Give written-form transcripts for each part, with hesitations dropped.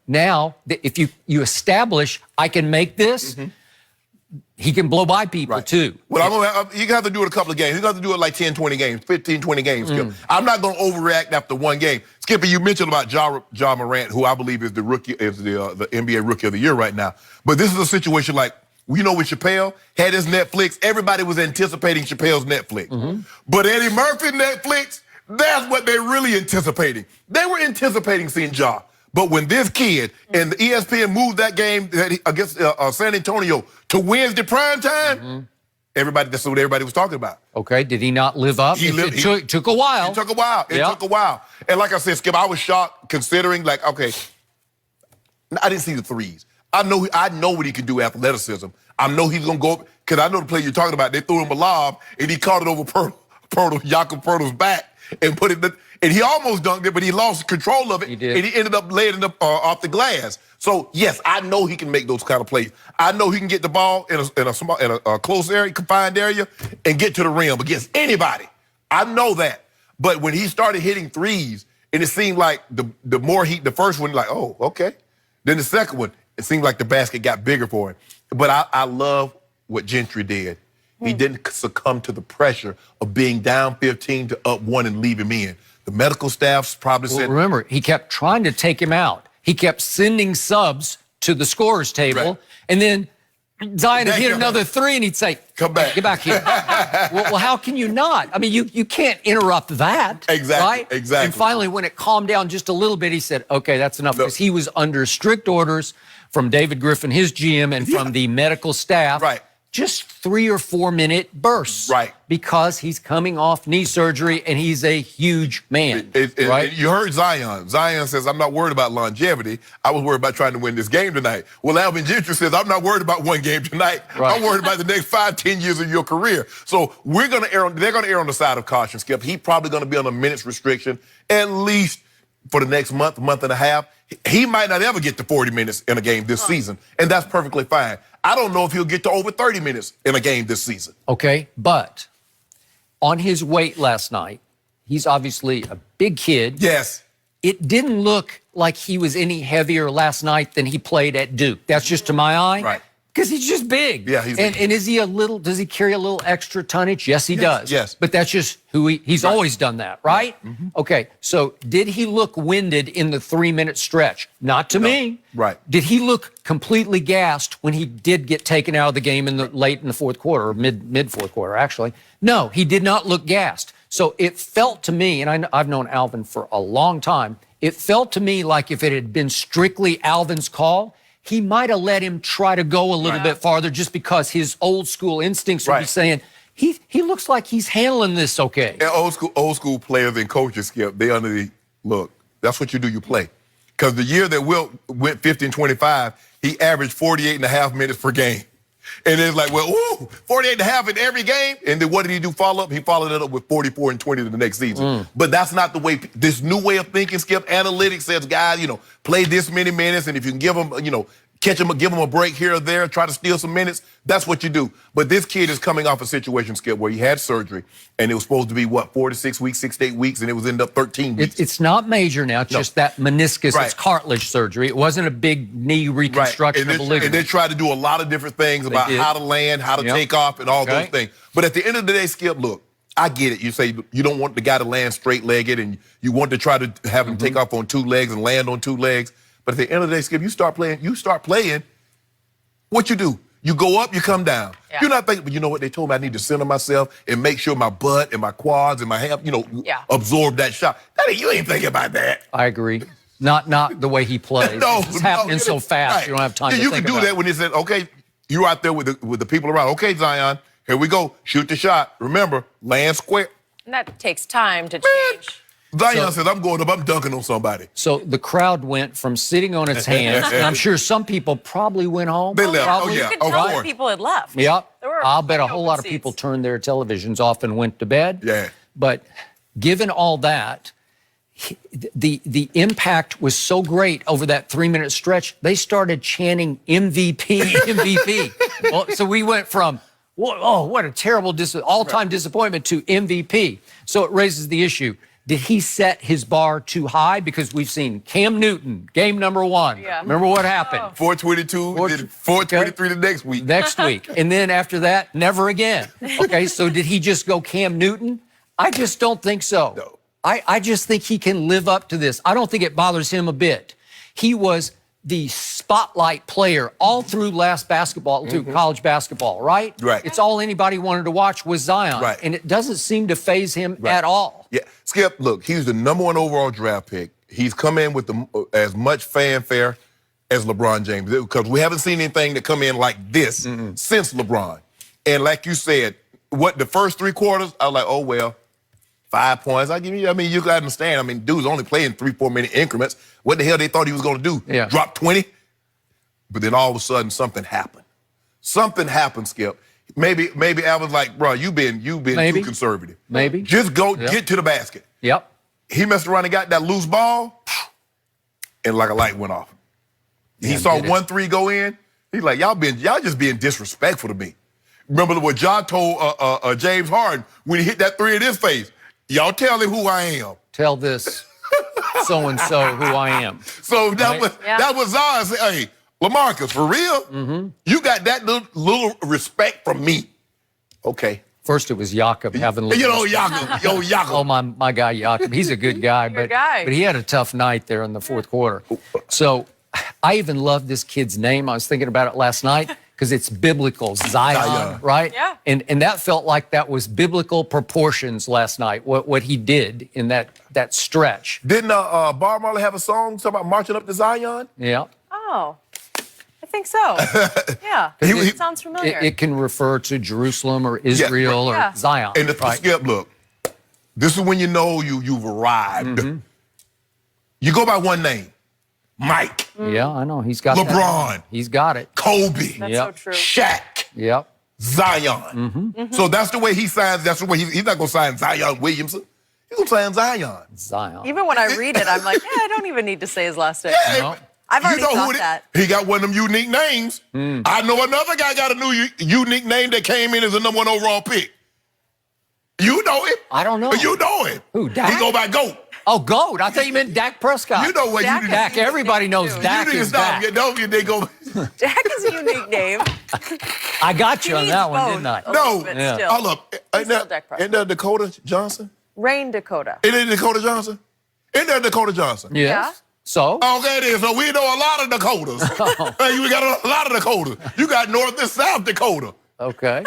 now, if you establish, I can make this, he can blow by people too. Well, you're going to have to do it a couple of games. You're going to have to do it like 10, 20 games, 15, 20 games, Skip. I'm not going to overreact after one game. Skippy, you mentioned about Ja Morant, who I believe is the NBA Rookie of the Year right now. But this is a situation like, with Chappelle, had his Netflix, everybody was anticipating Chappelle's Netflix. But Eddie Murphy's Netflix, that's what they're really anticipating. They were anticipating seeing Ja. But when this kid and the ESPN moved that game against San Antonio to Wednesday prime time, that's what everybody was talking about. Okay, did he not live up? It took a while. It took a while. It took a while. And like I said, Skip, I was shocked considering, like, okay, I didn't see the threes. I know what he can do athleticism. I know he's going to go, because I know the player you're talking about. They threw him a lob, and he caught it over Jakob Poeltl's back and put it, and he almost dunked it, but he lost control of it. He did. And he ended up laying it off the glass. So, yes, I know he can make those kind of plays. I know he can get the ball in a close area, confined area, and get to the rim against anybody. I know that. But when he started hitting threes, and it seemed like the first one, like, oh, okay. Then the second one, it seemed like the basket got bigger for him. But I love what Gentry did. He didn't succumb to the pressure of being down 15 to up 1 and leave him in. The medical staff's probably said... Remember, he kept trying to take him out. He kept sending subs to the scorer's table, and then Zion would hit another three, and he'd say, come back. Get back here. well, how can you not? I mean, you can't interrupt that. Exactly, right? exactly. And finally, when it calmed down just a little bit, he said, okay, that's enough, because he was under strict orders from David Griffin, his GM, and from the medical staff. Right. Just 3 or 4 minute bursts. Right. Because he's coming off knee surgery and he's a huge man. Right? You heard Zion. Zion says, I'm not worried about longevity. I was worried about trying to win this game tonight. Well, Alvin Gentry says, I'm not worried about one game tonight. Right. I'm worried about the next 5, 10 years of your career. So they're going to err on the side of caution, Skip. He's probably going to be on a minutes restriction at least for the next month and a half. He might not ever get to 40 minutes in a game this season, and that's perfectly fine. I don't know if he'll get to over 30 minutes in a game this season. Okay, but on his weight last night, he's obviously a big kid. Yes. It didn't look like he was any heavier last night than he played at Duke. That's just to my eye. Right. Because he's just big. Yeah, and is he does he carry a little extra tonnage? Yes, he does. Yes. But that's just who he's always done that, right? Okay, so did he look winded in the 3-minute stretch? Not to me. Right. Did he look completely gassed when he did get taken out of the game late in the fourth quarter, or mid fourth quarter, actually? No, he did not look gassed. So it felt to me, and I've known Alvin for a long time, it felt to me like if it had been strictly Alvin's call, he might have let him try to go a little bit farther, just because his old school instincts would be saying, he looks like he's handling this okay. And old school players and coaches, Skip, look, that's what you do, you play. Because the year that Wilt went 50-25, he averaged 48.5 minutes per game. And it's like, well, 48.5 in every game. And then what did he do follow up? He followed it up with 44 and 20 the next season. But that's not the way, this new way of thinking, Skip, analytics says, guys, play this many minutes, and if you can give them, catch them, give them a break here or there, try to steal some minutes, that's what you do. But this kid is coming off a situation, Skip, where he had surgery, and it was supposed to be, 4 to 6 weeks, 6 to 8 weeks, and it was ended up 13 weeks. It's not major now, it's just that meniscus, it's cartilage surgery. It wasn't a big knee reconstruction of a ligament. And they tried to do a lot of different things about how to land, how to take off, and all those things. But at the end of the day, Skip, look, I get it. You say you don't want the guy to land straight-legged, and you want to try to have him take off on 2 legs and land on 2 legs. But at the end of the day, Skip, you start playing, what you do? You go up, you come down. Yeah. You're not thinking, but you know what? They told me I need to center myself and make sure my butt and my quads and my ham, absorb that shot. You ain't thinking about that. I agree. Not the way he plays. It's happening so fast, you don't have time to think about it. You can do that when he said, okay, you're out there with the people around. Okay, Zion, here we go. Shoot the shot. Remember, land square. And that takes time to change. Zion says, I'm going up, I'm dunking on somebody. So the crowd went from sitting on its hands, and I'm sure some people probably went home. They left. Probably. You could tell that people had left. Yeah. I'll bet a whole lot of people turned their televisions off and went to bed. Yeah. But given all that, the impact was so great over that 3-minute stretch, they started chanting MVP, MVP. Well, so we went from, what a terrible all-time disappointment to MVP. So it raises the issue. Did he set his bar too high? Because we've seen Cam Newton, game number 1. Yeah. Remember what happened? 422, then 423 the next week. Next week. And then after that, never again. Okay, so did he just go Cam Newton? I just don't think so. No. I just think he can live up to this. I don't think it bothers him a bit. He was the spotlight player all through last basketball, through college basketball, right? Right. It's all anybody wanted to watch was Zion. Right. And it doesn't seem to faze him at all. Yeah, Skip, look, he's the #1 overall draft pick. He's come in with as much fanfare as LeBron James, because we haven't seen anything that come in like this since LeBron. And like you said, the first 3 quarters, I was like, oh, well, 5 points. I mean, you got to understand. I mean, dude's only playing 3-4 minute increments. What the hell they thought he was going to do? Yeah. Drop 20? But then all of a sudden, something happened. Something happened, Skip. Maybe Alvin's like, bro, you've been Maybe. too conservative. Maybe. Just go get to the basket. Yep. He messed around and got that loose ball, and like a light went off. He saw did it. 1 3 go in. He's like, y'all just being disrespectful to me. Remember what John told James Harden when he hit that 3 in his face? Y'all tell him who I am. Tell this so-and-so who I am. So that Right. was Zion saying, hey, LaMarcus, for real? You got that little respect from me. Okay. First it was Jakob having a little... You know, Jakob. Oh, my guy Jakob. He's a good guy, but he had a tough night there in the fourth quarter. So I even love this kid's name. I was thinking about it last night because it's biblical, Zion, right? Yeah. And that felt like that was biblical proportions last night, what he did in that stretch. Didn't Bob Marley have a song talking about marching up to Zion? Yeah. Oh, I think so. Yeah, it sounds familiar. It can refer to Jerusalem or Israel or Yeah. Zion. And the right? Skip, look, this is when you know you've arrived. You go by one name, Mike, Yeah, I know. He's got LeBron. that. He's got it. Kobe, That's Yep. so true. Shaq, Yep. Zion. So that's the way he signs. That's the way he's not going to sign Zion Williamson. He's going to sign Zion. Zion. Even when I read it, I'm like, I don't even need to say his last name. Yeah, No. I've already thought it is? that. He got one of them unique names. I know another guy got a new unique name that came in as a #1 overall pick. You know it. I don't know. You know it. Who, Dak? He go by GOAT. Oh, GOAT. I thought you meant Dak Prescott. You know what Dak you is- do. Dak. Everybody knows You Dak You need to is stop. Dak. Don't they go. Jack is a unique name. I got He you on needs that one, both didn't I? a little bit Yeah. still. Hold up. Ain't still Dak Prescott. that Dakota Johnson? Rain Dakota. Ain't that Dakota Johnson? Ain't that Dakota Johnson? Yes. Yeah. So? Okay, it is. So we know a lot of Dakotas. Hey, we got a lot of Dakotas. You got North and South Dakota. Okay.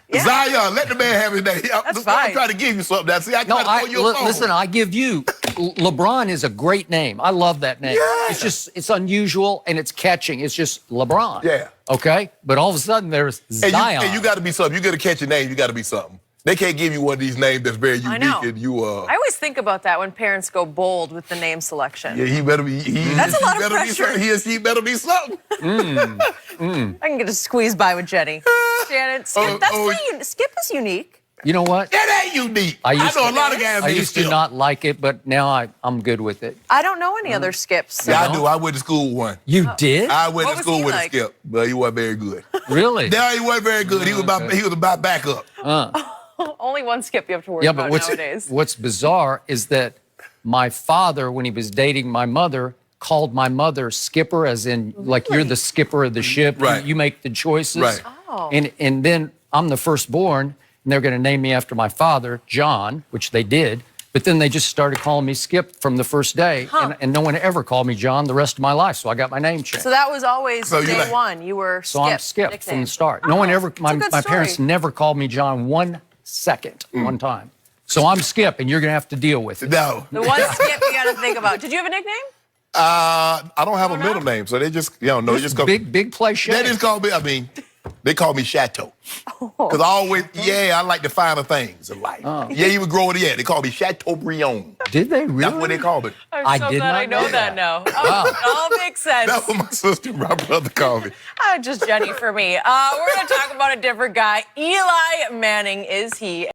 Yeah. Zion, let the man have his name. I'm fine. trying to give you something. See, I No, got to call you a phone. listen, I give you, LeBron is a great name. I love that name. Yeah. It's unusual and it's catching. It's just LeBron. Yeah. Okay? But all of a sudden there's Zion. And you got to be something. You got to catch a name. You got to be something. They can't give you one of these names that's very unique. I know. And you, I always think about that when parents go bold with the name selection. yeah, he better be. That's a lot of better be pressure. something. He or she better be something. I can get a squeeze by with Jenny. Shannon, Skip, Skip is unique. You know what? That ain't unique. I I used know to- a lot of guys. I named used to Skip. not like it, but now I'm good with it. I don't know any other Skips. So. Yeah, I do. I went to school with one. You did? I went What to was school he with like? a Skip, but he wasn't very good. Really? No, he wasn't very good. He was about backup. Only one Skip you have to worry Yeah, about but nowadays. what's bizarre is that my father, when he was dating my mother, called my mother Skipper, as in like you're the skipper of the ship. Right. You make the choices. Right. Oh. And then I'm the firstborn, and they're going to name me after my father, John, which they did. But then they just started calling me Skip from the first day, and no one ever called me John the rest of my life. So I got my name changed. So that was always So you day like- one. You were Skip. So I'm Skip from nickname. the start. No one ever, it's a my good parents story. never called me John 1 second, one time. So I'm Skip, and you're going to have to deal with it. No. The one Skip you got to think about. Did you have a nickname? I don't have a middle name, so they just, no, they just call Big play They shake. just call me, they call me Chateau. Because I always, I like the finer things in life. Yeah, you would grow it, They call me Chateaubriand. Did they really? That's what they call me. I'm so did glad not I know know that that. now. Oh, it all makes sense. That's what my sister and my brother call me. Just Jenny for me. We're going to talk about a different guy. Eli Manning, is he?